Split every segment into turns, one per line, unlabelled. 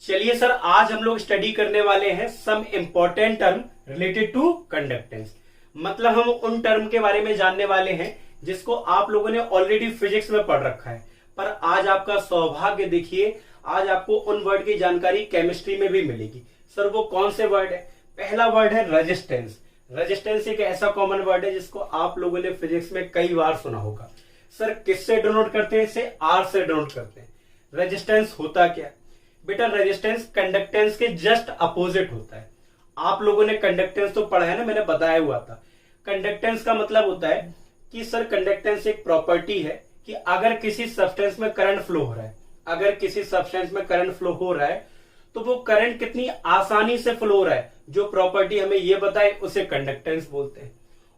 चलिए सर, आज हम लोग स्टडी करने वाले हैं some important term related to conductance. मतलब हम उन टर्म के बारे में जानने वाले हैं जिसको आप लोगों ने ऑलरेडी फिजिक्स में पढ़ रखा है, पर आज आपका सौभाग्य देखिए, आज आपको उन वर्ड की जानकारी केमिस्ट्री में भी मिलेगी। सर वो कौन से वर्ड है? पहला वर्ड है रेजिस्टेंस। रेजिस्टेंस एक ऐसा कॉमन वर्ड है जिसको आप लोगों ने फिजिक्स में कई बार सुना होगा। सर किससे डिनोट करते हैं? इसे आर से डिनोट करते हैं। रेजिस्टेंस होता क्या है बेटा? रेजिस्टेंस कंडक्टेंस के जस्ट अपोजिट होता है। आप लोगों ने कंडक्टेंस तो पढ़ा है ना, मैंने बताया हुआ था। कंडक्टेंस का मतलब होता है कि सर कंडक्टेंस एक प्रॉपर्टी है कि अगर किसी सब्सटेंस में करंट फ्लो हो रहा है, अगर किसी सब्सटेंस में करंट फ्लो हो रहा है तो वो करंट कितनी आसानी से फ्लो हो रहा है, जो प्रॉपर्टी हमें ये बताए उसे कंडक्टेंस बोलते हैं।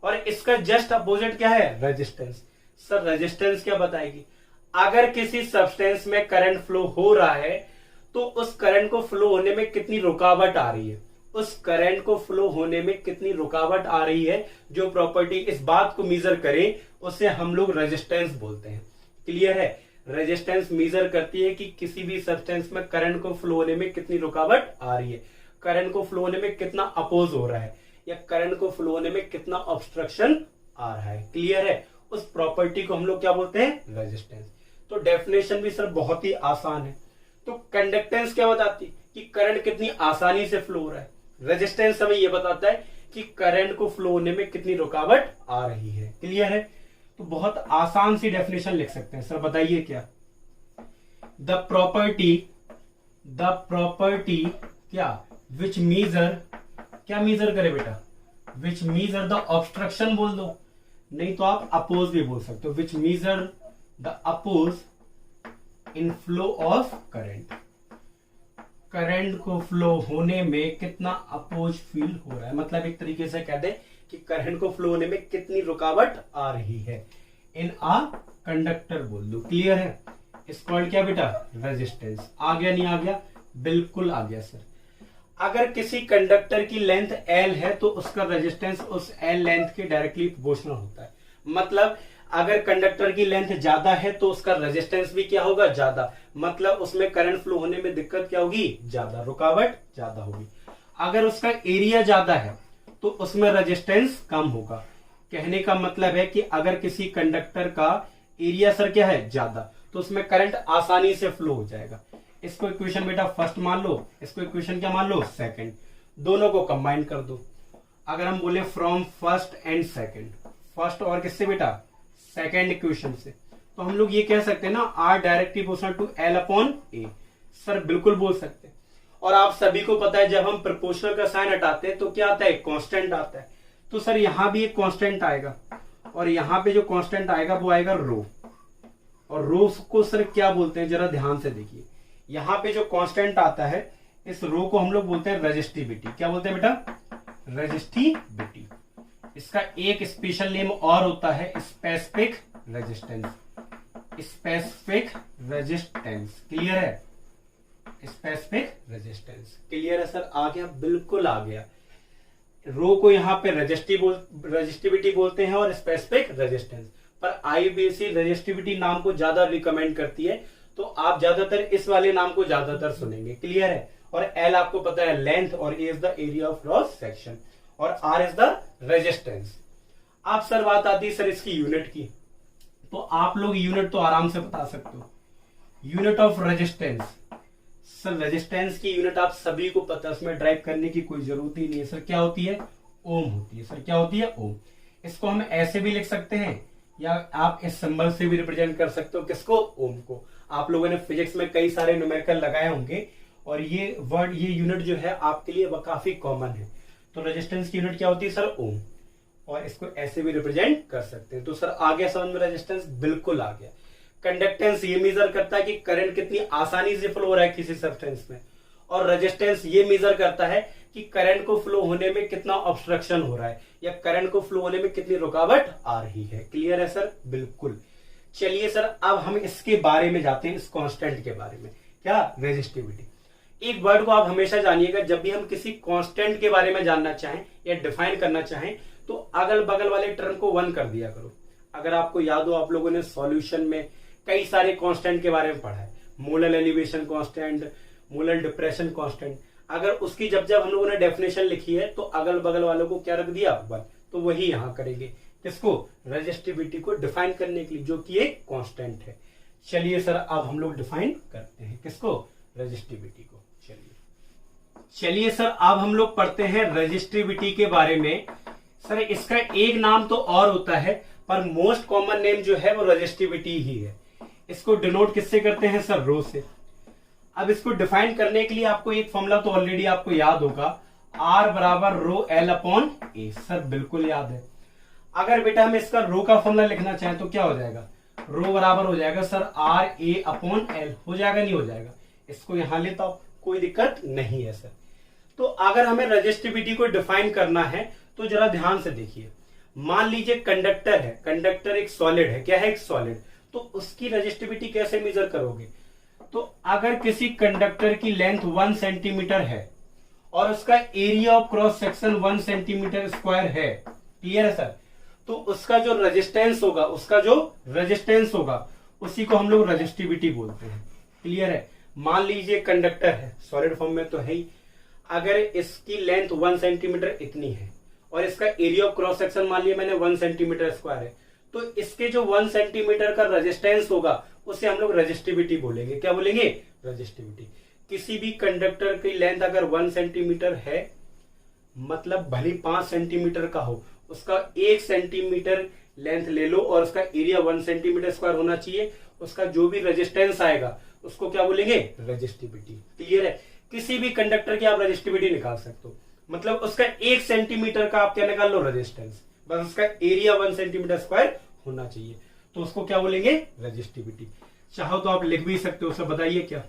और इसका जस्ट अपोजिट क्या है? रेजिस्टेंस। सर रेजिस्टेंस क्या बताएगी? अगर किसी सब्सटेंस में करंट फ्लो हो रहा है तो उस करंट को फ्लो होने में कितनी रुकावट आ रही है, उस करंट को फ्लो होने में कितनी रुकावट आ रही है, जो प्रॉपर्टी इस बात को मेजर करे उसे हम लोग रेजिस्टेंस बोलते हैं। क्लियर है? रेजिस्टेंस मेजर करती है कि किसी भी सब्सटेंस में करंट को फ्लो होने में कितनी रुकावट आ रही है, करंट को फ्लो होने में कितना अपोज हो रहा है, या करंट को फ्लो होने में कितना ऑब्स्ट्रक्शन आ रहा है। क्लियर है? उस प्रॉपर्टी को हम लोग क्या बोलते हैं? रेजिस्टेंस। तो डेफिनेशन भी सर बहुत ही आसान है। तो कंडक्टेंस क्या बताती कि करंट कितनी आसानी से फ्लो हो रहा है, रेजिस्टेंस हमें यह बताता है कि करंट को फ्लो होने में कितनी रुकावट आ रही है। क्लियर है? तो बहुत आसान सी डेफिनेशन लिख सकते हैं। सर बताइए क्या? द प्रॉपर्टी क्या विच मीजर, क्या मीजर करे बेटा? विच मीजर द ऑब्स्ट्रक्शन बोल दो, नहीं तो आप अपोज भी बोल सकते हो। Which measure the oppose in flow of current, current को फ्लो होने में कितना अपोज फील हो रहा है, मतलब एक तरीके से कह दे कि करंट को फ्लो होने में कितनी रुकावट आ रही है। इन आ कंडक्टर बोल दो। क्लियर है? इस कॉल्ड क्या बेटा? रेजिस्टेंस। आ गया नहीं आ गया? बिल्कुल आ गया सर। अगर किसी कंडक्टर की लेंथ L है तो उसका रेजिस्टेंस उस L लेंथ के डायरेक्टली प्रोपोर्शनल होता है। मतलब अगर कंडक्टर की लेंथ ज्यादा है तो उसका रेजिस्टेंस भी क्या होगा? ज्यादा। मतलब उसमें करंट फ्लो होने में दिक्कत क्या होगी? ज्यादा, रुकावट ज्यादा होगी। अगर उसका एरिया ज्यादा है तो उसमें रेजिस्टेंस कम होगा। कहने का मतलब है कि अगर किसी कंडक्टर का एरिया सर क्या है? ज्यादा, तो उसमें करंट आसानी से फ्लो हो जाएगा। इसको इक्वेशन बेटा फर्स्ट मान लो, इसको इक्वेशन क्या मान लो? सेकंड। दोनों को कंबाइन कर दो। अगर हम बोले from first and second, first और किससे बेटा? सेकंड इक्वेशन से, तो हम लोग ये कह सकते हैं ना, R directly proportional to L upon A. Sir बिल्कुल बोल सकते हैं। और आप सभी को पता है जब हम प्रोपोर्शनल का साइन हटाते हैं तो क्या आता है? कांस्टेंट आता है। तो सर यहां भी एक कांस्टेंट आएगा, और यहां पे जो कांस्टेंट आएगा वो आएगा रो। और रो को सर क्या बोलते हैं? जरा ध्यान से देखिए। यहां पे जो कांस्टेंट आता है, इस रो को हम लोग बोलते हैं रेजिस्टिविटी। क्या बोलते हैं बेटा? रेजिस्टिविटी। इसका एक स्पेशल नेम और होता है specific resistance. Specific resistance. Clear है? Specific resistance. क्लियर है सर? आ गया? बिल्कुल आ गया। रो को यहाँ पे रेजिस्टिविटी बोलते हैं और स्पेसिफिक रेजिस्टेंस। पर आईयूपीएसी रेजिस्टिविटी नाम को ज्यादा रिकमेंड करती है, तो आप ज्यादातर इस वाले नाम को ज्यादातर सुनेंगे। क्लियर है? और एल आपको पता है लेंथ, और A is the area of cross section, और आर इज द रेजिस्टेंस। आप सर बात आती है सर इसकी यूनिट की, तो आप लोग यूनिट तो आराम से बता सकते हो। Unit of resistance, sir resistance की यूनिट आप सभी को पता है, उसमें ड्राइव करने की कोई जरूरत ही नहीं है। सर क्या होती है? ओम होती है। सर क्या होती है? ओम। इसको हम ऐसे भी लिख सकते हैं, या आप इस सिंबल से भी रिप्रेजेंट कर सकते हो। किसको? ओम को। आप लोगों ने फिजिक्स में कई सारे न्यूमेरिकल लगाए होंगे, और ये वर्ड, ये यूनिट जो है आपके लिए काफी कॉमन है। तो रेजिस्टेंस की यूनिट क्या होती है सर? ओम। और इसको ऐसे भी रिप्रेजेंट कर सकते हैं। तो सर आ गया समझ में रेजिस्टेंस? बिल्कुल आ गया। कंडक्टेंस ये मेजर करता है कि करंट कितनी आसानी से फ्लो हो रहा है किसी सब्सटेंस में, और रेजिस्टेंस ये मेजर करता है कि करंट को फ्लो होने में कितना ऑब्स्ट्रक्शन हो रहा है, या करंट को फ्लो होने में कितनी रुकावट आ रही है। क्लियर है सर? बिल्कुल। चलिए सर अब हम इसके बारे में जाते हैं, इस कांस्टेंट के बारे में। क्या? रेजिस्टिविटी। एक वर्ड को आप हमेशा जानिएगा, जब भी हम किसी कांस्टेंट के बारे में जानना चाहें या डिफाइन करना चाहें तो अगल बगल वाले टर्म को 1 कर दिया करो। अगर आपको याद हो, आप लोगों ने सॉल्यूशन में कई सारे कांस्टेंट के बारे में पढ़ा है। Molar elevation constant, molar depression constant. अगर उसकी जब जब हम लोगों ने डेफिनेशन लिखी है तो अगल बगल वालों को क्या रख दिया 1, तो वही यहां करेंगे, किसको, रेजिस्टिविटी को डिफाइन करने के लिए, जो कि एक कांस्टेंट है। चलिए सर अब हम लोग डिफाइन करते हैं किसको, रेजिस्टिविटी को। चलिए सर अब हम लोग पढ़ते हैं रेजिस्टिविटी के बारे में। सर इसका एक नाम तो और होता है, पर मोस्ट कॉमन नेम जो है वो रेजिस्टिविटी ही है। इसको डिनोट किससे करते हैं सर, रो से। अब इसको डिफाइन करने के लिए आपको एक फॉर्मूला तो ऑलरेडी आपको याद होगा, R बराबर रो L अपॉन ए। सर बिल्कुल याद है। अगर बेटा हम इसका रो का फॉर्मूला लिखना चाहें तो क्या हो जाएगा, रो बराबर हो जाएगा सर RA अपॉन L। हो जाएगा नहीं हो जाएगा, इसको यहां लेता हूं, कोई दिक्कत नहीं है सर। तो अगर हमें रेजिस्टिविटी को डिफाइन करना है तो जरा ध्यान से देखिए। मान लीजिए कंडक्टर है, कंडक्टर एक सॉलिड है, क्या है, एक सॉलिड। तो उसकी रेजिस्टिविटी कैसे मेजर करोगे, तो अगर किसी कंडक्टर की लेंथ 1 सेंटीमीटर है और उसका area of cross section 1 centimetre square है, क्लियर है सर, तो उसका जो रेजिस्टेंस होगा, उसका जो रेजिस्टेंस होगा उसी को हम लोग रेजिस्टिविटी बोलते हैं। क्लियर है। मान लीजिए कंडक्टर है, सॉलिड फॉर्म में तो है ही, अगर इसकी लेंथ 1 सेंटीमीटर इतनी है और इसका एरिया ऑफ क्रॉस सेक्शन मान लिया मैंने 1 सेंटीमीटर स्क्वायर है, तो इसके जो 1 सेंटीमीटर का रेजिस्टेंस होगा उसे हम लोग रेजिस्टिविटी बोलेंगे। क्या बोलेंगे, रेजिस्टिविटी। किसी भी कंडक्टर की लेंथ अगर 1 सेंटीमीटर है, मतलब भले 5 सेंटीमीटर का हो, उसका 1 सेंटीमीटर लेंथ ले लो और उसका एरिया 1 सेंटीमीटर स्क्वायर होना चाहिए, उसका जो भी रेजिस्टेंस आएगा उसको क्या बोलेंगे, रेजिस्टिविटी। क्लियर है। किसी भी कंडक्टर की आप रेजिस्टिविटी निकाल सकते हो, मतलब उसका 1 सेंटीमीटर का आप क्या निकाल लो, रेजिस्टेंस, बस उसका एरिया 1 सेंटीमीटर स्क्वायर होना चाहिए, तो उसको क्या बोलेंगे, रेजिस्टिविटी। चाहो तो आप लिख भी सकते हो, उसे बताइए क्या,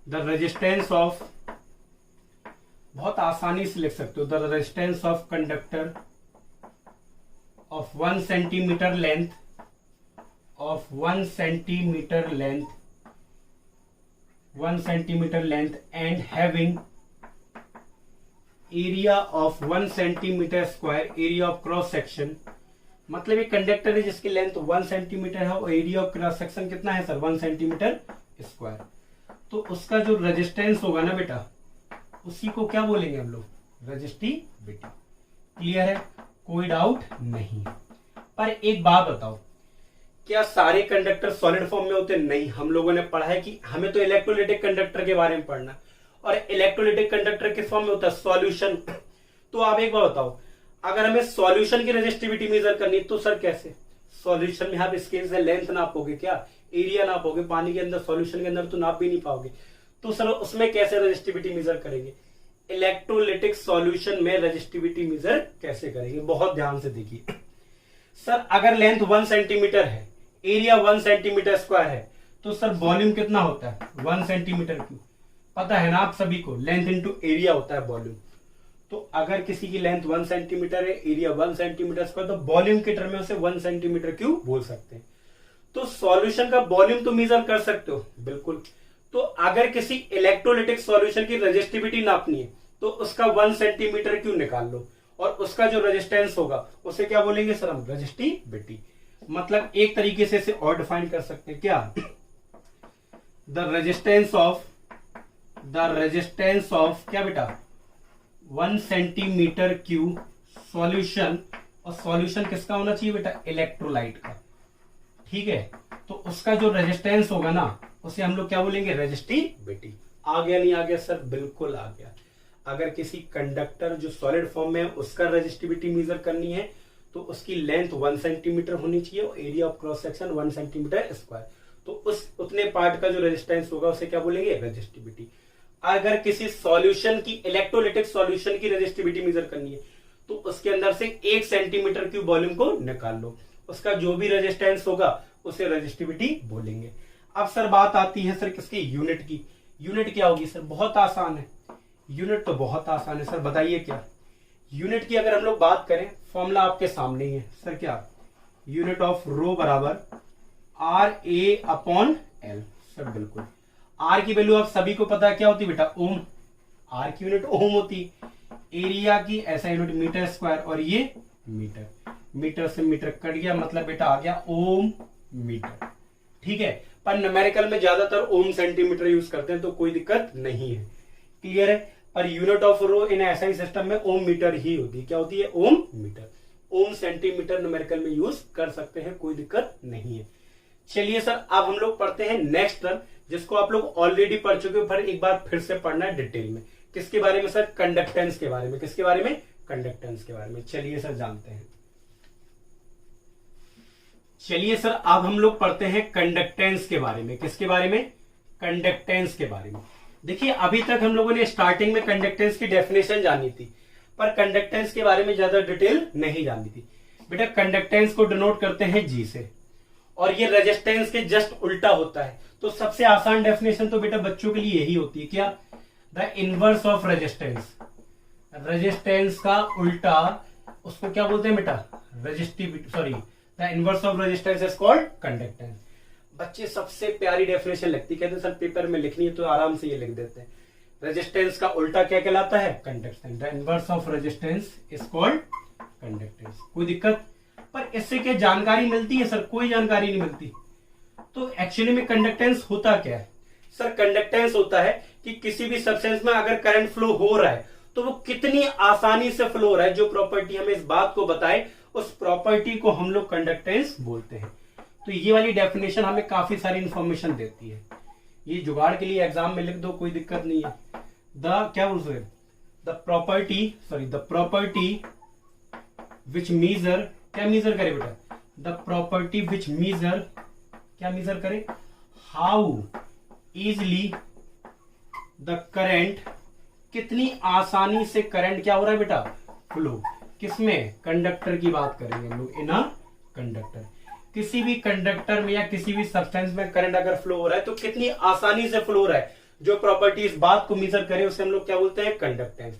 द रेजिस्टेंस ऑफ, बहुत आसानी से लिख सकते हो, the resistance of conductor of 1 centimetre length, of 1 centimetre length, 1 centimetre length and having area of 1 centimetre square, area of cross section, मतलब एक कंडक्टर है जिसकी लेंथ 1 सेंटीमीटर है और एरिया ऑफ क्रॉस सेक्शन कितना है सर, 1 सेंटीमीटर स्क्वायर। तो उसका जो रेजिस्टेंस होगा ना बेटा, उसी को क्या बोलेंगे हम लोग, रेजिस्टिविटी। क्लियर है, कोई डाउट नहीं। पर एक बात बताओ, क्या सारे कंडक्टर सॉलिड फॉर्म में होते, नहीं। हम लोगों ने पढ़ा है कि हमें तो इलेक्ट्रोलाइटिक कंडक्टर के बारे में पढ़ना, और इलेक्ट्रोलाइटिक कंडक्टर किस फॉर्म में होता है, सॉल्यूशन। तो आप एक बार बताओ, अगर हमें सॉल्यूशन की रेजिस्टिविटी मेजर करनी तो सर कैसे, सॉल्यूशन में आप स्केल से लेंथ नापोगे क्या, एरिया नापोगे, पानी के अंदर सॉल्यूशन के अंदर तो नाप भी नहीं पाओगे, तो सर उसमें कैसे रेजिस्टिविटी मेजर करेंगे, इलेक्ट्रोलाइटिक सॉल्यूशन में रेजिस्टिविटी मेजर कैसे करेंगे, बहुत ध्यान से देखिए। सर अगर लेंथ 1 सेंटीमीटर है, एरिया 1 सेंटीमीटर स्क्वायर है, तो सर वॉल्यूम कितना होता है, 1 सेंटीमीटर क्यूब। पता है ना आप सभी को, लेंथ इंटू एरिया होता है वॉल्यूम। तो अगर किसी की लेंथ 1 सेंटीमीटर है, एरिया 1 सेंटीमीटर स्क्वायर, तो वॉल्यूम के टर्म में उसे 1 सेंटीमीटर क्यूब बोल सकते हैं। तो सॉल्यूशन का वॉल्यूम तो मेजर कर सकते हो, बिल्कुल। तो अगर किसी इलेक्ट्रोलाइटिक सॉल्यूशन की रेजिस्टिविटी नापनी है तो उसका 1 सेंटीमीटर क्यूब निकाल लो, और उसका जो रेजिस्टेंस होगा उसे क्या बोलेंगे सर हम, रेजिस्टिविटी। मतलब एक तरीके से इसे और डिफाइन कर सकते हैं, क्या, द रेजिस्टेंस ऑफ क्या बेटा, 1 सेंटीमीटर क्यूब सॉल्यूशन, और सॉल्यूशन किसका होना चाहिए बेटा, इलेक्ट्रोलाइट का। ठीक है, तो उसका जो रेजिस्टेंस होगा ना उसे हम लोग क्या बोलेंगे, रेजिस्टिविटी। आ गया नहीं आ गया सर, बिल्कुल आ गया। अगर किसी कंडक्टर जो सॉलिड फॉर्म में है उसका रेजिस्टिविटी मेजर करनी है तो उसकी लेंथ 1 सेंटीमीटर होनी चाहिए और area of cross section 1 centimetre square, तो उस उतने पार्ट का जो रेजिस्टेंस होगा उसे क्या बोलेंगे, रेजिस्टिविटी। अगर किसी सॉल्यूशन की, इलेक्ट्रोलाइटिक सॉल्यूशन की रेजिस्टिविटी मेजर करनी है तो उसके अंदर से 1 सेंटीमीटर की वॉल्यूम को निकाल लो, उसका जो भी रेजिस्टेंस होगा उसे रेजिस्टिविटी बोलेंगे। अब सर बात आती है सर किसकी, यूनिट की। यूनिट क्या होगी सर, बहुत आसान है, यूनिट तो बहुत आसान है सर, बताइए क्या। यूनिट की अगर हम लोग बात करें, फॉर्मूला आपके सामने ही है सर, क्या, यूनिट ऑफ रो बराबर RA अपॉन L। सर बिल्कुल, R की वैल्यू आप सभी को पता है क्या होती है बेटा, ओम। R की यूनिट ओम होती, एरिया की ऐसा यूनिट मीटर स्क्वायर, और ये मीटर, मीटर से मीटर कट गया, मतलब बेटा आ गया ओम मीटर। ठीक है, पर न्यूमेरिकल में ज्यादातर ओम सेंटीमीटर यूज करते हैं, तो कोई दिक्कत नहीं है। क्लियर है। पर unit of rho in SI system में ओम मीटर ही होती है। क्या होती है? Ohm metre. Ohm centimetre numerical में यूज कर सकते हैं, कोई दिक्कत नहीं है। चलिए सर, अब हम लोग पढ़ते हैं नेक्स्ट टर्म, जिसको आप लोग ऑलरेडी पढ़ चुके हो, पर एक बार फिर से पढ़ना है डिटेल में। किसके बारे में सर? कंडक्टेंस के बारे में। किसके बारे में? कंडक्टेंस के बारे में। चलिए सर जानते हैं। चलिए सर, अब हम लोग पढ़ते हैं कंडक्टेंस के बारे में। किसके बारे में? कंडक्टेंस के बारे में। देखिए, अभी तक हम लोगों ने स्टार्टिंग में कंडक्टेंस की डेफिनेशन जानी थी, पर कंडक्टेंस के बारे में ज्यादा डिटेल नहीं जानी थी। बेटा, कंडक्टेंस को डिनोट करते हैं जी से, और ये रेजिस्टेंस के जस्ट उल्टा होता है। तो सबसे आसान डेफिनेशन तो बेटा बच्चों के लिए यही होती है। क्या? The inverse of resistance. Resistance का उल्टा, उसको क्या बोलते हैं बेटा? Resistivity. Sorry, the inverse of resistance is called conductance. बच्चे सबसे प्यारी डेफिनेशन लगती है, कहते हैं सर पेपर में लिखनी है तो आराम से ये लिख देते हैं। रेजिस्टेंस का उल्टा क्या कहलाता है? Conductance. The inverse of resistance is called conductance. कोई दिक्कत? पर इससे क्या जानकारी मिलती है सर? कोई जानकारी नहीं मिलती। तो एक्चुअली में कंडक्टेंस होता क्या है सर? कंडक्टेंस होता है कि किसी भी सब्सटेंस में अगर करंट फ्लो हो रहा है तो वो कितनी आसानी से फ्लो हो रहा है। जो प्रॉपर्टी हमें इस बात को बताए, उस प्रॉपर्टी को हम लोग कंडक्टेंस बोलते हैं। तो ये वाली डेफिनेशन हमें काफी सारी इंफॉर्मेशन देती है। ये जुगाड़ के लिए एग्जाम में लिख दो, कोई दिक्कत नहीं है। क्या बोलते हैं? द प्रॉपर्टी विच मीजर, क्या मीजर करे बेटा? द प्रॉपर्टी विच मीजर, क्या मीजर करे? हाउ इजली द करंट, कितनी आसानी से करंट क्या हो रहा है बेटा? फ्लो। किसमें? कंडक्टर की बात करेंगे हम लोग। इन अ कंडक्टर, किसी भी कंडक्टर में या किसी भी सब्सटेंस में करंट अगर फ्लो हो रहा है तो कितनी आसानी से फ्लो हो रहा है। जो प्रॉपर्टी इस बात को मेजर करे उसे हम लोग क्या बोलते हैं? कंडक्टेंस,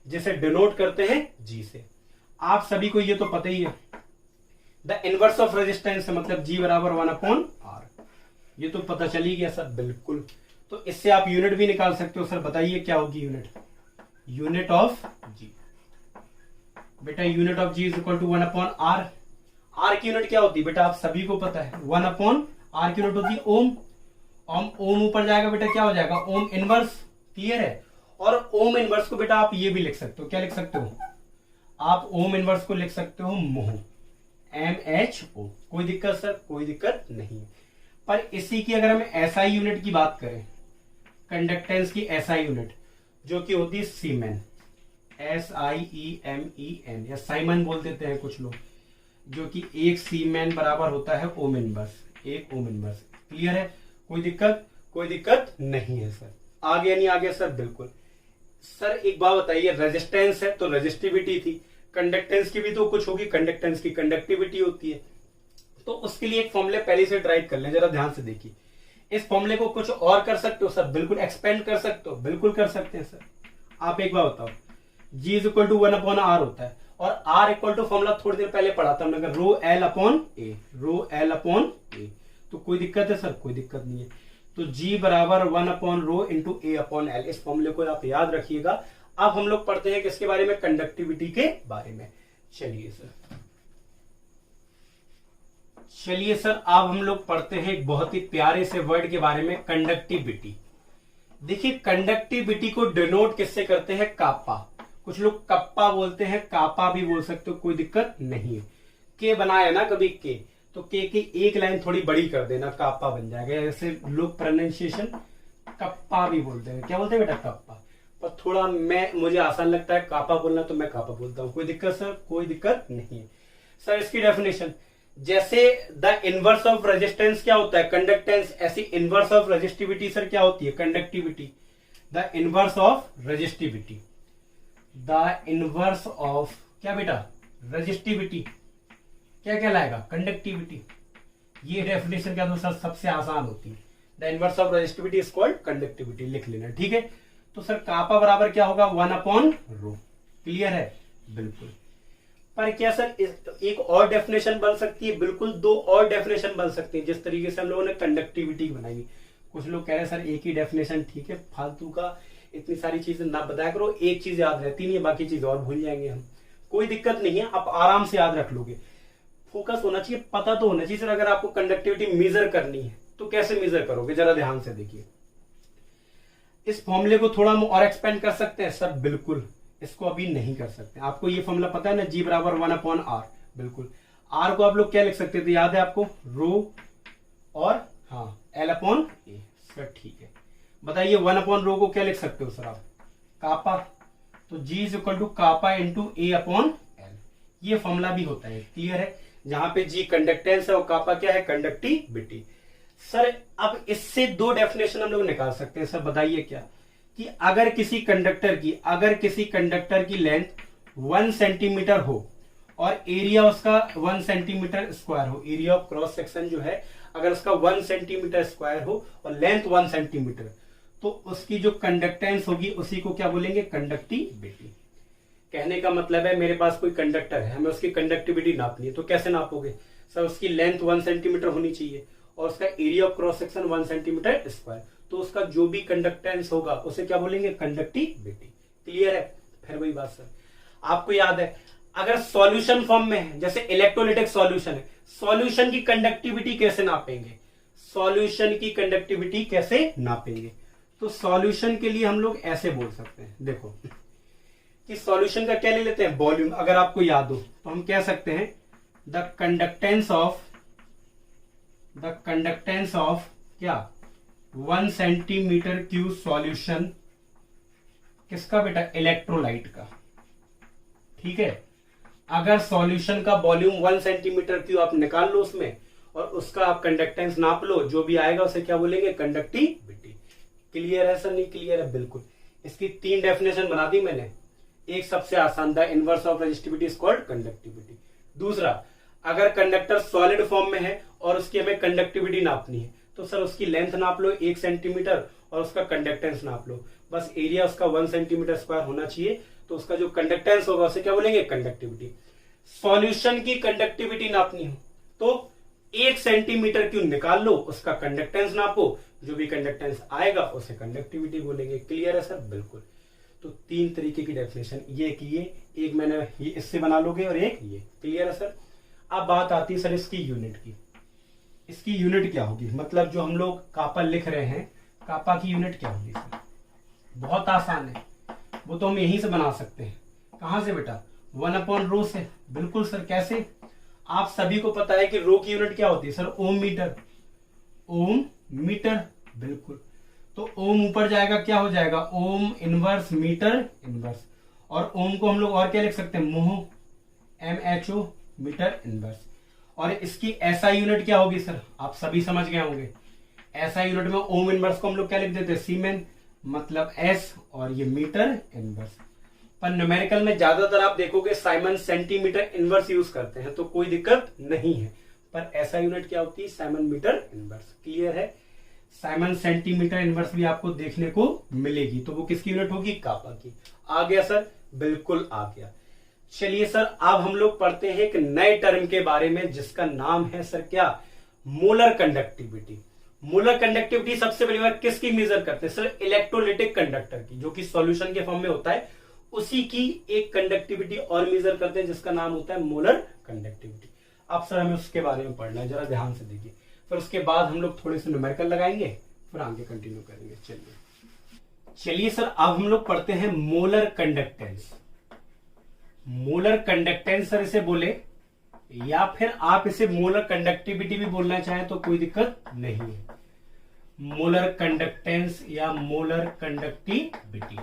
जिसे डिनोट करते हैं जी से। आप सभी को ये तो पता ही है। द इनवर्स ऑफ रेजिस्टेंस मतलब जी बराबर 1/R। ये तो पता चल ही गया सर। बिल्कुल। तो इससे आप यूनिट भी निकाल सकते हो। सर बताइए क्या होगी यूनिट? यूनिट ऑफ जी बेटा, unit of G is equal to 1/R। R की यूनिट क्या होती है बेटा? आप सभी को पता है। 1/R की यूनिट होती है ओम। ओम ऊपर जाएगा बेटा, क्या हो जाएगा? Ohm inverse. क्लियर है। और ओम इनवर्स को बेटा आप ये भी लिख सकते हो। क्या लिख सकते हो? आप ओम इनवर्स को लिख सकते हो मोह, MHO। कोई दिक्कत सर? कोई दिक्कत नहीं। पर इसी की अगर हम एसआई यूनिट की बात करें, कंडक्टेंस की एसआई यूनिट जो कि होती है सीमेन, SIEMEN, या साइमन बोल देते हैं कुछ लोग, जो कि एक सीमेन बराबर होता है ओम इनवर्स। एक ओम इनवर्स। क्लियर है? कोई दिक्कत? कोई दिक्कत नहीं है सर। आगे नहीं आगे सर? बिल्कुल। सर एक बात बताइए, रेजिस्टेंस है तो रेजिस्टिविटी थी, कंडक्टेंस की भी तो कुछ होगी। कंडक्टेंस की कंडक्टिविटी होती है। तो उसके लिए एक फॉर्मूले पहले से ड्राइव कर लें, जरा ध्यान से देखिए। इस फॉर्मूले को कुछ और कर सकते हो सर? बिल्कुल। एक्सपेंड कर सकते हो? बिल्कुल कर सकते हैं सर। आप एक बार बताओ, G is equal to 1/R होता है, और R इक्वल टू फॉर्मूला थोड़ी देर पहले पढ़ा था हमने, रो एल अपॉन ए। तो कोई दिक्कत है सर? कोई दिक्कत नहीं है। तो G बराबर 1/ρ इंटू A/L। इस फॉर्मूले को आप याद रखिएगा। अब हम लोग पढ़ते हैं किसके बारे में? कंडक्टिविटी के बारे में। चलिए सर, अब हम लोग पढ़ते हैं एक बहुत ही प्यारे से वर्ड के बारे में, कंडक्टिविटी। देखिए, कंडक्टिविटी को डिनोट किससे करते हैं? कापा। कुछ लोग कप्पा बोलते हैं, कापा भी बोल सकते हो, कोई दिक्कत नहीं है। के बनाया ना कभी के, तो के की एक लाइन थोड़ी बड़ी कर देना, कापा बन जाएगा। ऐसे लोग प्रोनाउंसिएशन कप्पा भी बोलते हैं। क्या बोलते हैं बेटा? कप्पा। पर थोड़ा मुझे आसान लगता है कापा बोलना, तो मैं कापा बोलता हूं। कोई दिक्कत सर? कोई दिक्कत नहीं है सर। इसकी डेफिनेशन, जैसे द इनवर्स ऑफ रेजिस्टेंस क्या होता है? कंडक्टेंस। ऐसी इनवर्स ऑफ रेजिस्टिविटी सर क्या होती है? Conductivity. The inverse of resistivity, the inverse of क्या बेटा? रेजिस्टिविटी क्या कहलाएगा? कंडक्टिविटी। ये डेफिनेशन क्या सर? सबसे आसान होती है। The inverse of resistivity is called conductivity. लिख लेना, ठीक है। तो सर कापा बराबर क्या होगा? 1/ρ। क्लियर है? बिल्कुल। पर क्या सर एक और डेफिनेशन बन सकती है? बिल्कुल। दो और डेफिनेशन बन सकती है, जिस तरीके से हम लोगों ने कंडक्टिविटी बनाई। कुछ लोग कह रहे हैं सर एक ही डेफिनेशन ठीक है, फालतू का इतनी सारी चीजें ना बताया करो, एक चीज याद रहती नहीं है, बाकी चीज और भूल जाएंगे हम। कोई दिक्कत नहीं है, आप आराम से याद रख लोगे। फोकस होना चाहिए, पता तो होना चाहिए सर। अगर आपको कंडक्टिविटी मेजर करनी है तो कैसे मेजर करोगे, जरा ध्यान से देखिए। इस फॉर्मूले को थोड़ा हम और एक्सपेंड कर सकते हैं सर, बिल्कुल इसको अभी नहीं कर सकते। आपको ये फॉर्मूला पता है ना, G बराबर 1/r। बिल्कुल, R को आप लोग क्या लिख सकते थे, याद है आपको, रो और हाँ L/A। सर ठीक है, बताइए 1/रो को क्या लिख सकते हो सर आप, कापा। तो G is equal to kappa into A/L। ये फॉर्मूला भी होता है, क्लियर है। जहां पे G कंडक्टेंस है और कापा क्या है, कंडक्टिविटी। सर अब इससे दो डेफिनेशन हम लोग निकाल सकते हैं सर, बताइए क्या, कि अगर किसी कंडक्टर की लेंथ 1 सेंटीमीटर हो और एरिया उसका 1 सेंटीमीटर स्क्वायर हो, एरिया ऑफ क्रॉस सेक्शन जो है अगर उसका 1 सेंटीमीटर स्क्वायर हो और लेंथ 1 सेंटीमीटर, तो उसकी जो कंडक्टेंस होगी उसी को क्या बोलेंगे, कंडक्टिविटी। कहने का मतलब है मेरे पास कोई कंडक्टर है, हमें उसकी कंडक्टिविटी नापनी है, तो कैसे नापोगे सर, उसकी लेंथ 1 सेंटीमीटर होनी चाहिए और उसका area of cross section 1 centimetre square, तो उसका जो भी कंडक्टेंस होगा उसे क्या बोलेंगे, कंडक्टिविटी। क्लियर है। फिर वही बात सर, आपको याद है अगर सॉल्यूशन फॉर्म में है, जैसे इलेक्ट्रोलिटिक सॉल्यूशन है, सॉल्यूशन की कंडक्टिविटी कैसे नापेंगे, सॉल्यूशन की कंडक्टिविटी कैसे नापेंगे, तो सॉल्यूशन के लिए हम लोग ऐसे बोल सकते हैं, देखो कि सॉल्यूशन का क्या ले लेते हैं, वॉल्यूम। अगर आपको याद हो तो हम कह सकते हैं द कंडक्टेंस ऑफ क्या 1 सेंटीमीटर क्यूब सॉल्यूशन, किसका बेटा, इलेक्ट्रोलाइट का। ठीक है, अगर सॉल्यूशन का वॉल्यूम 1 सेंटीमीटर क्यूब आप निकाल लो उसमें और उसका आप कंडक्टेंस नाप लो, जो भी आएगा उसे क्या बोलेंगे, कंडक्टिविटी। क्लियर है सर, नहीं क्लियर है, बिल्कुल। इसकी 3 डेफिनेशन बना दी मैंने। एक सबसे आसान, the inverse of resistivity is called conductivity. दूसरा, अगर कंडक्टर सॉलिड फॉर्म में है और उसकी हमें कंडक्टिविटी नापनी है, तो सर उसकी लेंथ नाप लो 1 सेंटीमीटर और उसका कंडक्टेंस नाप लो, बस एरिया उसका 1 सेंटीमीटर स्क्वायर होना चाहिए, तो उसका जो कंडक्टेंस होगा उसे क्या बोलेंगे, कंडक्टिविटी। सॉल्यूशन की कंडक्टिविटी नापनी हो तो 1 सेंटीमीटर क्यूब निकाल लो, उसका कंडक्टेंस नापो, जो भी कंडक्टेंस आएगा उसे कंडक्टिविटी बोलेंगे। क्लियर है सर, बिल्कुल। तो 3 तरीके की डेफिनेशन, ये कि एक मैंने ये इससे बना लोगे और एक ये। क्लियर है सर। अब बात आती है सर इसकी यूनिट की। इसकी यूनिट क्या होगी, मतलब जो हम लोग कापा लिख रहे हैं, कापा की यूनिट क्या होगी सर, बहुत आसान है, वो तो हम यहीं से बना सकते हैं। कहां से बेटा, 1/रो से। बिल्कुल सर, कैसे, आप सभी को पता है कि रो की यूनिट क्या होती है सर, ओम मीटर। ओम मीटर, बिल्कुल। तो ओम ऊपर जाएगा, क्या हो जाएगा, ओम इनवर्स मीटर इनवर्स, और ओम को हम लोग और क्या लिख सकते हैं, मोह, MHO, मीटर इनवर्स। और इसकी SI यूनिट क्या होगी सर, आप सभी समझ गए होंगे। SI यूनिट में ओम इनवर्स को हम लोग क्या लिख देते हैं, सीमेन, मतलब S, और ये मीटर इनवर्स। पर न्यूमेरिकल में ज्यादातर आप देखोगे साइमन सेंटीमीटर इनवर्स यूज करते हैं, तो कोई दिक्कत नहीं है। पर SI यूनिट क्या होती है, साइमन मीटर इनवर्स। क्लियर है। साइमन सेंटीमीटर इनवर्स भी आपको देखने को मिलेगी, तो वो किसकी यूनिट होगी, कापा की। आ गया सर, बिल्कुल आ गया। चलिए सर, अब हम लोग पढ़ते हैं एक नए टर्म के बारे में जिसका नाम है सर क्या, मोलर कंडक्टिविटी। मोलर कंडक्टिविटी सबसे पहली बार किसकी मेजर करते हैं सर, इलेक्ट्रोलिटिक कंडक्टर की, जो कि सॉल्यूशन के फॉर्म में होता है, उसी की एक कंडक्टिविटी और मेजर करते हैं जिसका नाम होता है मोलर कंडक्टिविटी। अब सर हमें उसके बारे में पढ़ना है, जरा ध्यान से देखिए, फिर उसके बाद हम लोग थोड़े से न्यूमेरिकल लगाएंगे, फिर आगे कंटिन्यू करेंगे। चलिए सर, अब हम लोग पढ़ते हैं molar conductance. Molar conductance sir इसे बोले, या फिर आप इसे मोलर कंडक्टिविटी भी बोलना चाहें तो कोई दिक्कत नहीं है। मोलर कंडक्टेंस या मोलर कंडक्टिविटी,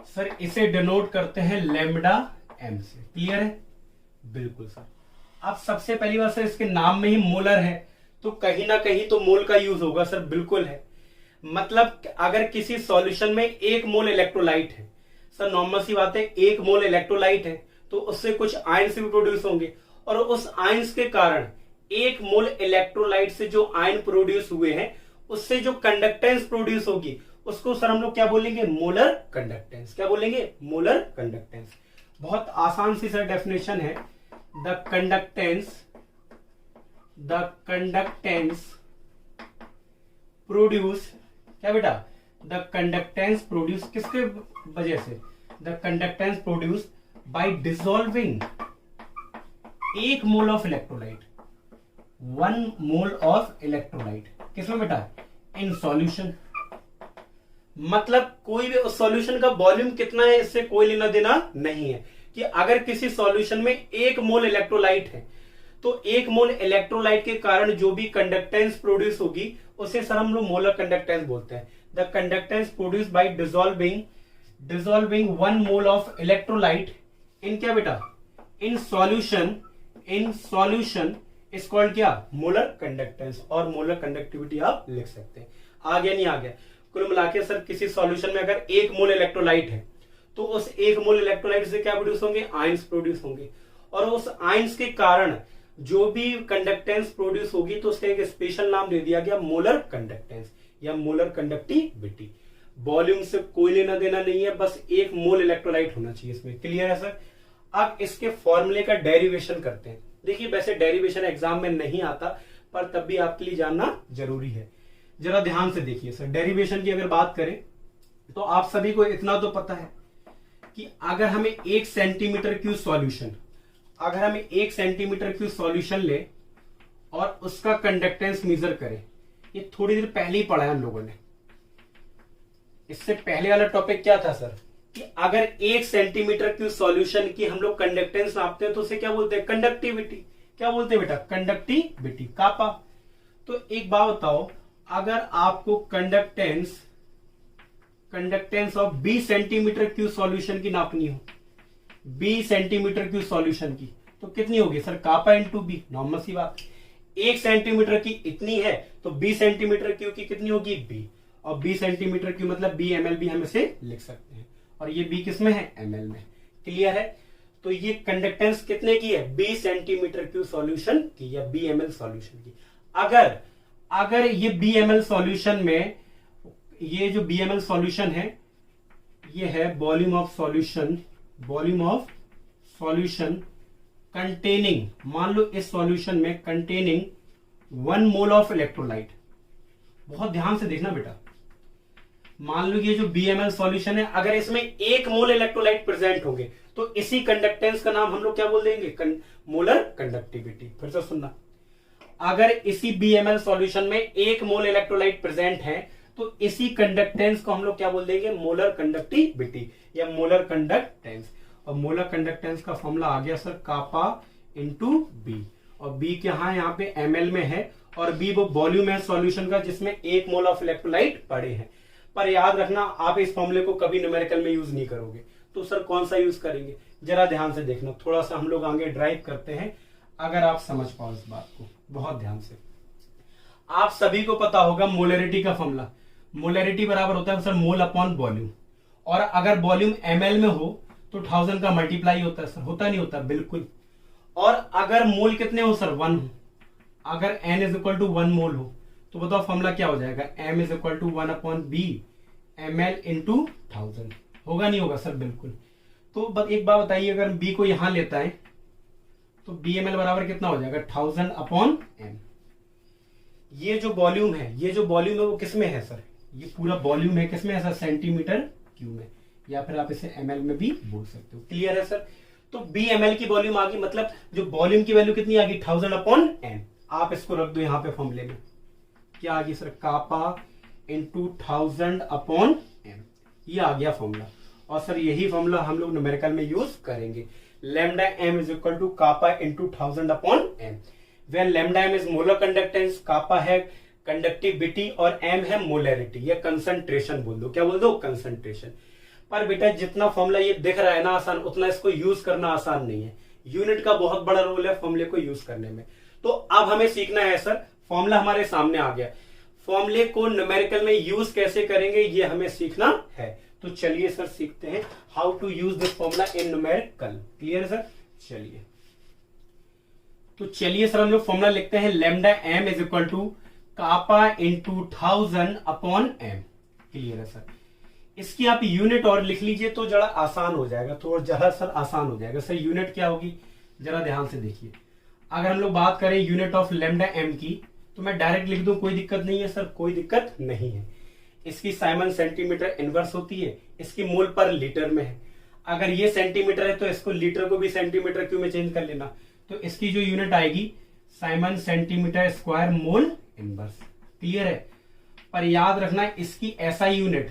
सर इसे डिनोट करते हैं लैम्डा m से। क्लियर है, बिल्कुल सर। अब सबसे पहली बात सर, इसके नाम में ही मोलर है, तो कहीं ना कहीं तो मोल का यूज होगा सर, बिल्कुल है। मतलब अगर किसी सॉल्यूशन में 1 मोल इलेक्ट्रोलाइट है सर, नॉर्मल सी बात है, 1 मोल इलेक्ट्रोलाइट है तो उससे कुछ आयन्स भी प्रोड्यूस होंगे, और उस आयन्स के कारण 1 मोल इलेक्ट्रोलाइट से जो आयन प्रोड्यूस हुए हैं उससे जो कंडक्टेंस प्रोड्यूस होगी उसको सर हम लोग क्या बोलेंगे, मोलर कंडक्टेंस। क्या बोलेंगे, मोलर कंडक्टेंस। बहुत आसान सी सर डेफिनेशन है, द कंडक्टेंस प्रोड्यूस, क्या बेटा, द कंडक्टेंस प्रोड्यूस किसके वजह से, the conductance produce by dissolving 1 mole of electrolyte, 1 mole of electrolyte किसमें बेटा? In solution. मतलब कोई भी उस सॉल्यूशन का वॉल्यूम कितना है इससे कोई लेना देना नहीं है। कि अगर किसी सॉल्यूशन में 1 मोल इलेक्ट्रोलाइट है तो 1 मोल इलेक्ट्रोलाइट के कारण जो भी कंडक्टेंस प्रोड्यूस होगी उसे सर हम लोग मोलर कंडक्टेंस बोलते हैं। The conductance produce by dissolving 1 mole of electrolyte in क्या बेटा? इन सॉल्यूशन इज कॉल्ड क्या? Molar conductance. और मोलर कंडक्टिविटी आप लिख सकते हैं। आ गया नहीं आ गया? कुल मिला के सर किसी सॉल्यूशन में अगर 1 मोल इलेक्ट्रोलाइट है तो उस 1 मोल इलेक्ट्रोलाइट से क्या प्रोड्यूस होंगे? आयंस प्रोड्यूस होंगे। और उस आयंस के कारण जो भी कंडक्टेंस प्रोड्यूस होगी तो उसका एक स्पेशल नाम दे दिया गया मोलर कंडक्टेंस या मोलर कंडक्टिविटी। वॉल्यूम से कोई लेना देना नहीं है, बस 1 मोल इलेक्ट्रोलाइट होना चाहिए इसमें। क्लियर है सर? अब इसके फॉर्मूले का डेरिवेशन करते हैं। देखिए वैसे डेरिवेशन एग्जाम में नहीं आता पर तब भी आपके लिए जानना जरूरी है। जरा ध्यान से देखिए सर, डेरिवेशन की अगर बात करें तो आप सभी को इतना तो पता है कि अगर हमें 1 सेंटीमीटर क्यूब सॉल्यूशन ले और उसका कंडक्टेंस मेजर करें, ये थोड़ी देर पहले ही पढ़ा है हम लोगों ने। इससे पहले वाला टॉपिक क्या था सर? कि अगर 1 सेंटीमीटर क्यूब सॉल्यूशन की हम लोग कंडक्टेंस नापते हैं तो उसे क्या बोलते हैं? कंडक्टिविटी। क्या बोलते हैं बेटा? कंडक्टिविटी, कापा। तो एक बात बताओ, अगर आपको conductance of 20 centimetre cube solution की नापनी हो, 20 सेंटीमीटर क्यूब सॉल्यूशन की, तो कितनी होगी sir? Kappa into B. Normal सी बात। 1 सेंटीमीटर की इतनी है तो 20 सेंटीमीटर क्यूब की कितनी होगी? बी। और 20 सेंटीमीटर क्यूब मतलब बी एमएल भी हम इसे लिख सकते हैं। और ये बी किस में है? एमएल में। क्लियर है? तो ये कंडक्टेंस कितने की है? 20 सेंटीमीटर क्यूब सॉल्यूशन की या बी एमएल सॉल्यूशन की। अगर ये बीएमएल सॉल्यूशन में, ये जो बीएमएल सॉल्यूशन है ये है वॉल्यूम ऑफ सॉल्यूशन कंटेनिंग, मान लो इस सॉल्यूशन में कंटेनिंग 1 मोल ऑफ इलेक्ट्रोलाइट। बहुत ध्यान से देखना बेटा, मान लो ये जो बीएमएल सॉल्यूशन है अगर इसमें 1 मोल इलेक्ट्रोलाइट प्रेजेंट होंगे तो इसी कंडक्टेंस का नाम हम लोग क्या बोल देंगे? Molar conductivity. फिर से सुनना, अगर इसी बीएमएल सॉल्यूशन में 1 मोल इलेक्ट्रोलाइट प्रेजेंट है तो इसी कंडक्टेंस को हम लोग क्या बोल देंगे? मोलर कंडक्टिविटी या मोलर कंडक्टेंस। और मोलर कंडक्टेंस का फॉर्मूला आ गया सर कापा इंटू बी। और बी यहाँ पे एमएल में है और बी वो वॉल्यूम है सॉल्यूशन का जिसमें 1 मोल ऑफ इलेक्ट्रोलाइट पड़े हैं। पर याद रखना आप इस फॉर्मूले को कभी न्यूमेरिकल में यूज नहीं करोगे। तो सर कौन सा यूज करेंगे? जरा ध्यान से देखना, थोड़ा सा हम लोग आगे ड्राइव करते हैं अगर आप समझ पाओ इस बात को बहुत ध्यान से। आप सभी को पता होगा मोलरिटी का फॉर्मूला। मोलरिटी बराबर होता है सर मोल अपॉन वॉल्यूम। और अगर वॉल्यूम एमएल में हो तो 1000 का मल्टीप्लाई होता है सर। होता नहीं होता? बिल्कुल। और अगर मोल कितने हो सर? 1 हो। अगर n is equal to 1 mole हो तो बताओ फॉर्मूला क्या हो जाएगा? m is equal to 1 upon B ml into 1000। होगा नहीं होगा सर? बिल्कुल। तो एक बात बताइए, अगर b को यहां लेता है तो bml बराबर कितना हो जाएगा? 1000 अपॉन m। ये जो वॉल्यूम है वो किसमें है सर? ये पूरा वॉल्यूम है किसमें है सर? सेंटीमीटर क्यूब में, या फिर आप इसे ml में भी बोल सकते हो। क्लियर है सर? तो bml की वॉल्यूम आ गई, मतलब जो वॉल्यूम की वैल्यू कितनी आ गई? 1000 अपॉन m। आप इसको रख दो यहाँ पे फॉर्मूले में, क्या आ गई सर? कापा इंटू 1000 अपॉन m। ये आ गया फॉर्मूला। और सर यही फॉर्मूला हम लोग न्यूमेरिकल में यूज करेंगे। Lambda m is equal to kappa into 1000 upon m। When lambda m is molar conductance, kappa है कंडक्टिविटी और m है मोलरिटी या कंसंट्रेशन बोल दो। क्या बोल दो? कंसंट्रेशन। पर बेटा जितना फॉर्मूला ये दिख रहा है ना आसान, उतना इसको यूज करना आसान नहीं है। यूनिट का बहुत बड़ा रोल है फॉर्मूले को यूज करने में। तो अब हमें सीखना है सर, फॉर्मूला हमारे सामने आ गया, फॉर्मूले को न्यूमेरिकल में यूज कैसे करेंगे ये हमें सीखना है। तो चलिए सर सीखते हैं how to use this formula in numerical. Clear है सर? चलिए सर हम लोग फॉर्मूला लिखते हैं lambda m is equal to kappa into 1000 upon m। Clear है सर? इसकी आप यूनिट और लिख लीजिए तो जरा आसान हो जाएगा, जरा सर आसान हो जाएगा। सर यूनिट क्या होगी जरा ध्यान से देखिए। अगर हम लोग बात करें यूनिट ऑफ लैम्डा m की तो मैं डायरेक्ट लिख दूं, कोई दिक्कत नहीं है सर? कोई दिक्कत नहीं है। इसकी साइमन सेंटीमीटर इनवर्स होती है, इसकी मोल पर लीटर में है। अगर ये सेंटीमीटर है तो इसको लीटर को भी सेंटीमीटर क्यूब में चेंज कर लेना। तो इसकी जो यूनिट आएगी Simon centimetre square mole inverse. Clear है। पर याद रखना इसकी एसआई यूनिट,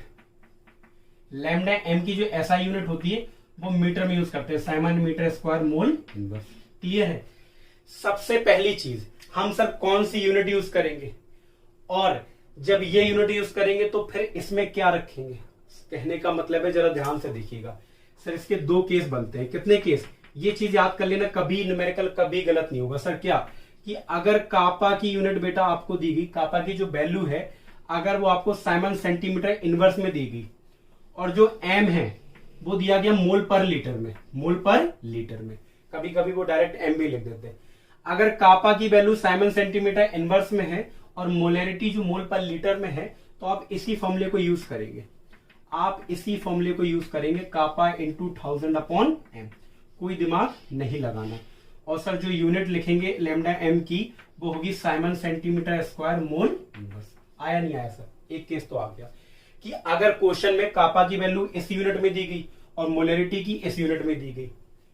लैम्डा एम की जो एसआई यूनिट होती है वो मीटर में यूज करते हैं, siemens metre square mole inverse. Clear है। सबसे पहली चीज हम सर कौन सी यूनिट यूज करेंगे, और जब ये यूनिट यूज करेंगे तो फिर इसमें क्या रखेंगे, कहने का मतलब है जरा ध्यान से देखिएगा सर। इसके दो केस बनते हैं। कितने केस, ये चीज याद कर लेना, कभी न्यूमेरिकल कभी गलत नहीं होगा सर। क्या कि अगर कापा की यूनिट बेटा आपको दी गई, कापा की जो वैल्यू है अगर वो आपको साइमन सेंटीमीटर इनवर्स में दी गई, और जो एम है वो दिया गया मोल पर लीटर में, मोल पर लीटर में, कभी कभी वो डायरेक्ट एम भी लिख देते हैं। अगर कापा की वैल्यू साइमन सेंटीमीटर इनवर्स में है और मोलैरिटी जो मोल पर लीटर में है, तो आप इसी फॉर्मूले को यूज करेंगे, आप इसी फॉर्मूले को यूज करेंगे, कापा इंटू 1000 अपॉन एम। कोई दिमाग नहीं लगाना। और सर जो यूनिट लिखेंगे लैम्डा एम की वो होगी Simon centimetre square mole inverse. आया नहीं आया सर, एक केस तो आ गया कि अगर क्वेश्चन में कापा की वैल्यू इस यूनिट में दी गई और मोलैरिटी की इस यूनिट में दी गई,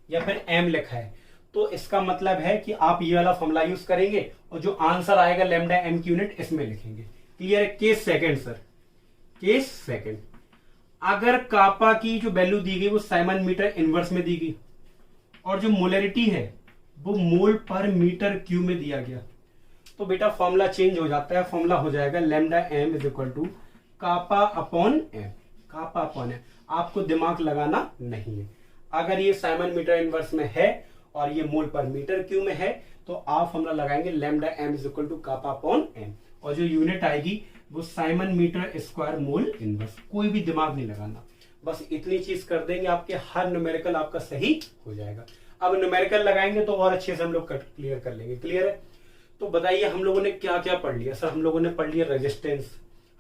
या फिर एम लिखा है, तो इसका मतलब है कि आप ये वाला फॉर्मूला यूज करेंगे और जो आंसर आएगा लैम्डा एम की यूनिट इसमें लिखेंगे। क्लियर है। Case second sir, case second, अगर कापा की जो वैल्यू दी गई वो साइमन मीटर इनवर्स में दी गई और जो मोलैरिटी है वो मोल पर मीटर क्यूब में दिया गया, तो बेटा फॉर्मूला चेंज हो जाता है। फॉर्मूला हो जाएगा lambda M is equal to kappa upon M, kappa upon M. आपको दिमाग लगाना नहीं है। अगर ये साइमन मीटर इनवर्स में है और ये मोल पर मीटर क्यूब में है, तो आप फॉर्मूला लगाएंगे lambda M is equal to kappa upon M, और जो यूनिट आएगी वो siemens metre square mole inverse. कोई भी दिमाग नहीं लगाना, बस इतनी चीज कर देंगे, आपके हर न्यूमेरिकल आपका सही हो जाएगा। अब न्यूमेरिकल लगाएंगे तो और अच्छे से हम लोग क्लियर कर लेंगे। क्लियर है। तो बताइए हम लोगों ने क्या क्या पढ़ लिया सर। हम लोगों ने पढ़ लिया रेजिस्टेंस,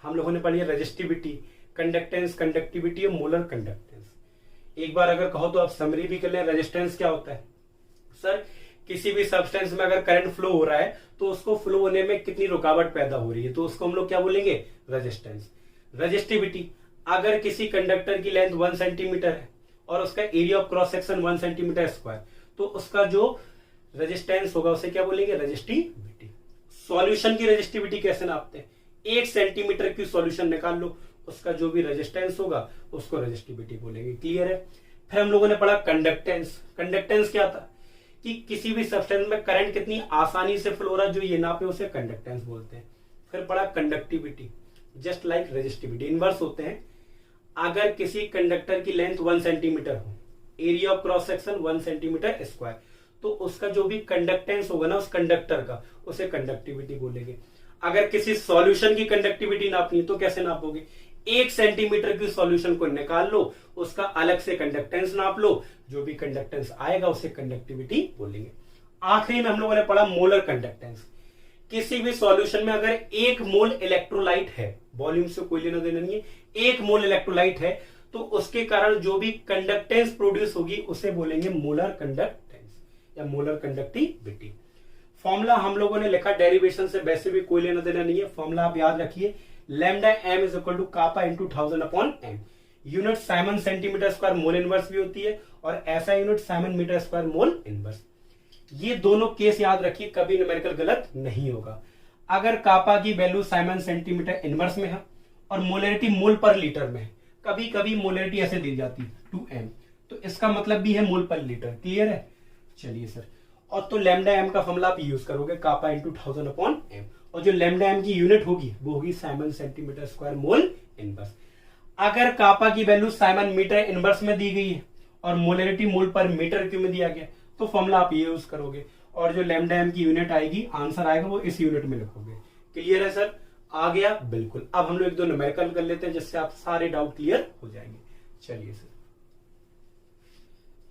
हम लोगों ने पढ़ लिया रेजिस्टिविटी, कंडक्टेंस, कंडक्टिविटी और मोलर कंडक्टेंस। एक बार अगर कहो तो आप समरी भी कर लें। रेजिस्टेंस क्या होता है सर, किसी भी सब्सटेंस में अगर करंट फ्लो हो रहा है तो उसको फ्लो होने में कितनी रुकावट पैदा हो रही है, तो उसको हम लोग क्या बोलेंगे, रेजिस्टेंस। रेजिस्टिविटी, अगर किसी कंडक्टर की लेंथ 1 सेंटीमीटर है और उसका area of cross section 1 centimetre square, तो उसका जो रेजिस्टेंस होगा उसे क्या बोलेंगे, रेजिस्टिविटी। सॉल्यूशन की रेजिस्टिविटी कैसे नापते हैं, 1 सेंटीमीटर की सॉल्यूशन निकाल लो, उसका जो भी रेजिस्टेंस होगा उसको रेजिस्टिविटी बोलेंगे। क्लियर है। फिर हम लोगों ने पढ़ा कंडक्टेंस। कंडक्टेंस क्या था कि किसी भी सब्सटेंस में करंट कितनी आसानी से फ्लो हो रहा है, जो ये नापे उसे कंडक्टेंस बोलते हैं। फिर पढ़ा conductivity, just like resistivity, inverse होते हैं। अगर किसी कंडक्टर की लेंथ 1 सेंटीमीटर हो, area of cross section 1 centimetre square, तो उसका जो भी कंडक्टेंस होगा ना उस कंडक्टर का, उसे कंडक्टिविटी बोलेंगे। अगर किसी सॉल्यूशन की कंडक्टिविटी नापनी तो कैसे नापोगे, 1 सेंटीमीटर की सॉल्यूशन को निकाल लो, उसका अलग से कंडक्टेंस नाप लो, जो भी कंडक्टेंस आएगा उसे कंडक्टिविटी बोलेंगे। आखिरी में हम लोगों ने पढ़ा मोलर कंडक्टेंस। किसी भी सॉल्यूशन में अगर 1 मोल इलेक्ट्रोलाइट है, वॉल्यूम से कोई लेना देना नहीं है, 1 मोल इलेक्ट्रोलाइट है, तो उसके कारण जो भी कंडक्टेंस प्रोड्यूस होगी उसे बोलेंगे मोलर कंडक्टेंस या मोलर कंडक्टिविटी। फॉर्मूला हम लोगों ने लिखा डेरिवेशन से, वैसे भी कोई लेना देना नहीं है। फॉर्मूला आप याद रखिए, lambda M is equal to kappa into 1000 upon M. Unit siemens centimetre square mole inverse भी होती है और ऐसा unit siemens metre square mole inverse. ये दोनों केस याद रखिए, कभी न्यूमेरिकल गलत नहीं होगा। अगर कापा की वैल्यू साइमन सेंटीमीटर इनवर्स में है और मोलैरिटी मोल पर लीटर में है, कभी कभी मोलैरिटी ऐसे दी जाती है 2m, तो इसका मतलब भी है मोल पर लीटर। क्लियर है। चलिए सर, और तो लैम्डा एम का फॉर्मूला आप यूज करोगे कापा इंटू 1000 अपॉन एम, और जो लैम्डा एम की यूनिट होगी वो होगी Simon centimetre square mole inverse. अगर कापा की वैल्यू साइमन मीटर इनवर्स में दी गई है और मोलैरिटी मोल पर मीटर क्यूब में दिया गया, तो फॉर्मूला आप ये यूज करोगे, और जो लैम्डा एम की यूनिट आएगी, आंसर आएगा, वो इस यूनिट में लिखोगे। क्लियर है सर, आ गया बिल्कुल। अब हम लोग 1-2 न्यूमेरिकल कर लेते हैं जिससे आप सारे डाउट क्लियर हो जाएंगे।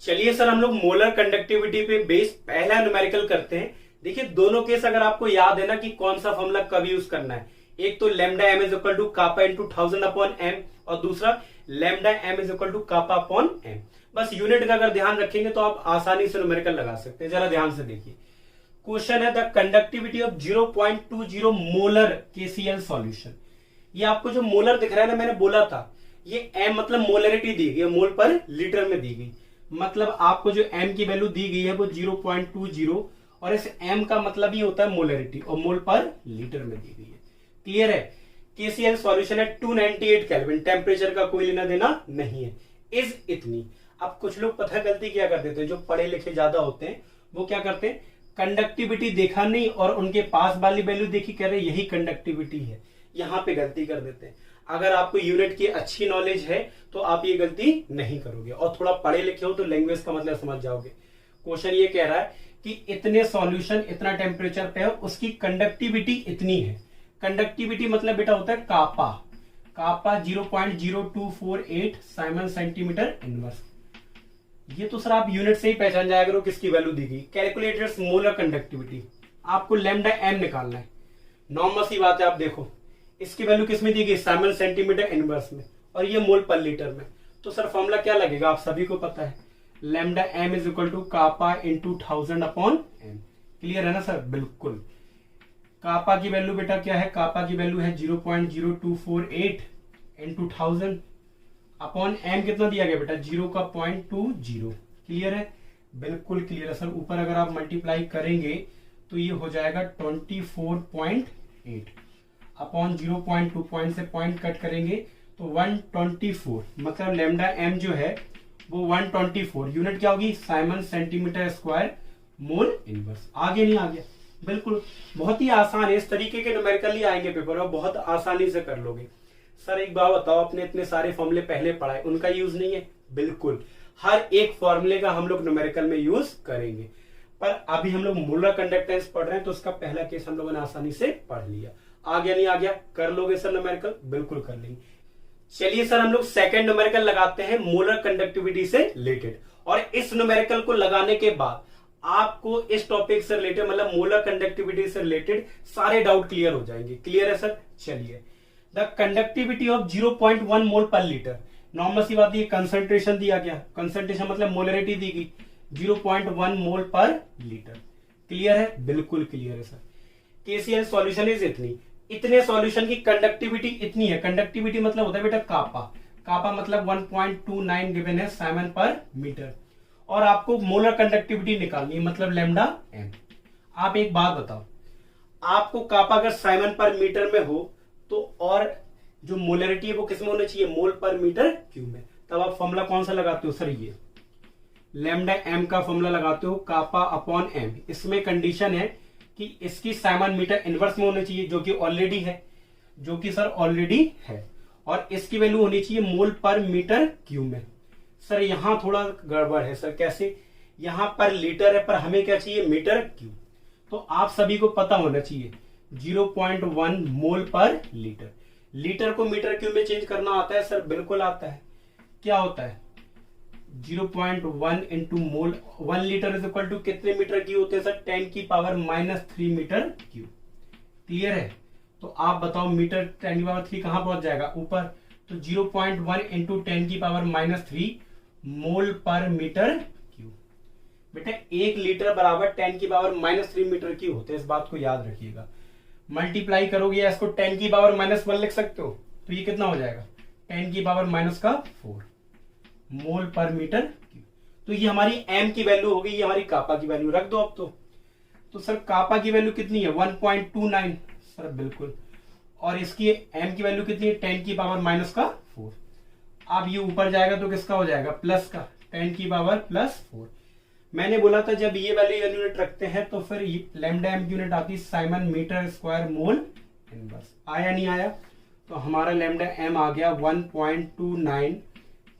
चलिए सर हम लोग मोलर कंडक्टिविटी पे बेस पहला न्यूमेरिकल करते हैं। देखिए दोनों केस अगर आपको याद है ना कि कौन सा फॉर्मूला कब यूज करना है, एक तो lambda M is equal to kappa into 1000 upon M, और दूसरा lambda M is equal to kappa upon M. बस यूनिट का अगर ध्यान रखेंगे तो आप आसानी से न्यूमेरिकल लगा सकते हैं। जरा ध्यान से देखिए, क्वेश्चन है the conductivity of 0.20 molar KCL solution. ये आपको जो मोलर दिख रहा है ना, मैंने बोला था ये एम मतलब मोलरिटी दी गई है, मोल पर लीटर में दी गई, मतलब आपको जो एम की वैल्यू दी गई है वो 0.20, और इस एम का मतलब ही होता है मोलरिटी, और मोल पर लीटर में दी गई है। क्लियर है। KCl सॉल्यूशन है 298 केल्विन, टेम्परेचर का कोई लेना देना नहीं है, इज इतनी। अब कुछ लोग पता गलती क्या कर देते हैं, जो पढ़े लिखे ज्यादा होते हैं वो क्या करते हैं, कंडक्टिविटी देखा नहीं और उनके पास वाली वैल्यू देखी, कह रहे यही कंडक्टिविटी है, यहां पे गलती कर देते हैं। अगर आपको यूनिट की अच्छी नॉलेज है तो आप ये गलती नहीं करोगे, और थोड़ा पढ़े लिखे हो तो लैंग्वेज का मतलब समझ जाओगे। क्वेश्चन ये कह रहा है कि इतने सॉल्यूशन इतना टेम्परेचर पे है, उसकी कंडक्टिविटी इतनी है। कंडक्टिविटी मतलब बेटा होता है कापा, कापा 0.0248 साइमन सेंटीमीटर इनवर्स। ये तो सर आप यूनिट से ही पहचान जाया करो किसकी वैल्यू दी गई। कैलकुलेटर्स मोलर कंडक्टिविटी, आपको लैम्डा एम निकालना है, नॉर्मल सी बात है। आप देखो इसकी वैल्यू किस में दी गई, साइमन सेंटीमीटर इनवर्स में, और ये मोल पर लीटर में। तो सर फॉर्मूला क्या लगेगा, आप सभी को पता है, lambda M is equal to kappa into 1000 upon M. Clear है ना सर, बिल्कुल। कापा की वैल्यू बेटा क्या है, कापा की वैल्यू है 0.0248 इंटू 1000 अपॉन एम कितना दिया गया बेटा, 0.20। क्लियर है, बिल्कुल क्लियर है सर। ऊपर अगर आप मल्टीप्लाई करेंगे तो ये हो जाएगा 24.8 अपॉन 0.2, पॉइंट से पॉइंट कट करेंगे तो 124, मतलब लैम्डा एम जो है वो 124। यूनिट क्या होगी, Simon centimetre square mole inverse. आगे नहीं आ गया, बिल्कुल बहुत ही आसान है। इस तरीके के न्यूमेरिकल ही आएंगे पेपर और बहुत आसानी से कर लोगे। सर एक बात बताओ, आपने इतने सारे फॉर्मूले पहले पढ़ाए, उनका यूज नहीं है? बिल्कुल, हर एक फॉर्मूले का हम लोग न्यूमेरिकल में यूज करेंगे। पर अभी हम लोग मोलर कंडक्टेंस पढ़ रहे हैं तो उसका पहला केस हम लोगों ने आसानी से पढ़ लिया। आ गया नहीं आ गया, कर लोगे सर न्यूमेरिकल? बिल्कुल कर लेंगे। चलिए सर हम लोग सेकंड न्यूमेरिकल लगाते हैं मोलर कंडक्टिविटी से रिलेटेड, और इस न्यूमेरिकल को लगाने के बाद आपको इस टॉपिक से रिलेटेड, मतलब मोलर कंडक्टिविटी से रिलेटेड सारे डाउट क्लियर हो जाएंगे। क्लियर है सर? चलिए, द कंडक्टिविटी ऑफ 0.1 मोल पर लीटर, नॉर्मल सी बात, ये कंसंट्रेशन दिया गया, कंसंट्रेशन मतलब मोलरिटी दी गई 0.1 मोल पर लीटर। क्लियर है? बिल्कुल क्लियर है सर। KCl सॉल्यूशन इज इतनी, इतने सॉल्यूशन की कंडक्टिविटी इतनी है। कंडक्टिविटी मतलब होता है बेटा कापा, कापा मतलब 1.29 गिवन है साइमन पर मीटर, और आपको मोलर कंडक्टिविटी निकालनी है, मतलब लैम्डा एम। आप एक बात बताओ, आपको कापा अगर साइमन पर मीटर में हो तो और जो मोलरिटी है वो किस में होना चाहिए, मोल पर मीटर क्यूब में। तब आप फॉर्मूला कौन सा लगाते हो सर, ये लैम्डा एम का फॉर्मूला लगाते हो, कापा अपॉन एम। इसमें कंडीशन है कि इसकी साइमन मीटर इनवर्स में होनी चाहिए, जो कि ऑलरेडी है, जो कि सर ऑलरेडी है, और इसकी वैल्यू होनी चाहिए मोल पर मीटर क्यूब में। सर यहां थोड़ा गड़बड़ है सर, कैसे, यहां पर लीटर है पर हमें क्या चाहिए, मीटर क्यूब। तो आप सभी को पता होना चाहिए 0.1 मोल पर लीटर। लीटर को मीटर क्यूब में चेंज करना आता है सर? बिल्कुल आता है। क्या होता है 0.1 into mole, 1 litre is equal to कितने मीटर क्यूब होते हैं सर, 10 की पावर -3 मीटर क्यूब। क्लियर है? तो आप बताओ मीटर 10 की पावर 3 कहां पहुंच जाएगा, ऊपर। तो 0.1 इंटू 10 की पावर -3 मोल पर मीटर क्यूब। बेटा 1 लीटर बराबर 10 की पावर -3 मीटर क्यूब होते हैं, इस बात को याद रखिएगा। मल्टीप्लाई करोगे या इसको 10 की पावर -1 लिख सकते हो, तो ये कितना हो जाएगा, 10 की पावर -4 मोल पर मीटर क्यूब। तो ये हमारी एम की वैल्यू हो गई, ये हमारी कापा की वैल्यू रख दो अब। तो सर कापा की वैल्यू कितनी है, 1.29 सर, बिल्कुल। और इसकी एम की वैल्यू कितनी है, 10 की पावर -4। अब ये ऊपर जाएगा तो किसका हो जाएगा, प्लस का, 10 की पावर +4। मैंने बोला था जब ये वाली यूनिट रखते हैं तो फिर लैम्डा एम की यूनिट आती है siemens metre square mole inverse. आया नहीं आया? तो हमारा लैम्डा एम आ गया 1.29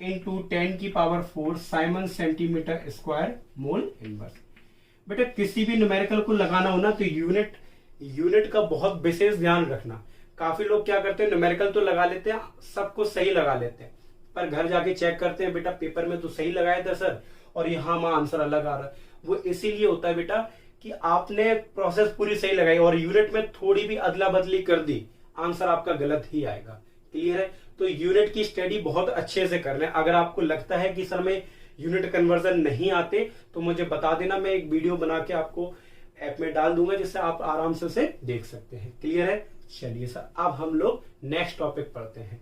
इंटू 10 की power 4 Simon centimetre square mole inverse. बेटा किसी भी न्यूमेरिकल को लगाना हो ना तो यूनिट का बहुत विशेष ध्यान रखना। काफी लोग क्या करते हैं, न्यूमेरिकल तो लगा लेते हैं, सब कुछ सही लगा लेते हैं, पर घर जाके चेक करते हैं बेटा पेपर में तो सही लगाया था सर और यहाँ वहां आंसर अलग आ रहा है। वो इसीलिए होता है बेटा कि आपने प्रोसेस पूरी सही लगाई और यूनिट में थोड़ी भी अदला बदली कर दी, आंसर आपका गलत ही आएगा। क्लियर है? तो यूनिट की स्टडी बहुत अच्छे से करना है। अगर आपको लगता है कि सर में यूनिट कन्वर्जन नहीं आते तो मुझे बता देना, मैं एक वीडियो बना के आपको ऐप में डाल दूंगा जिससे आप आराम से उसे देख सकते हैं। क्लियर है? चलिए सर अब हम लोग नेक्स्ट टॉपिक पढ़ते हैं।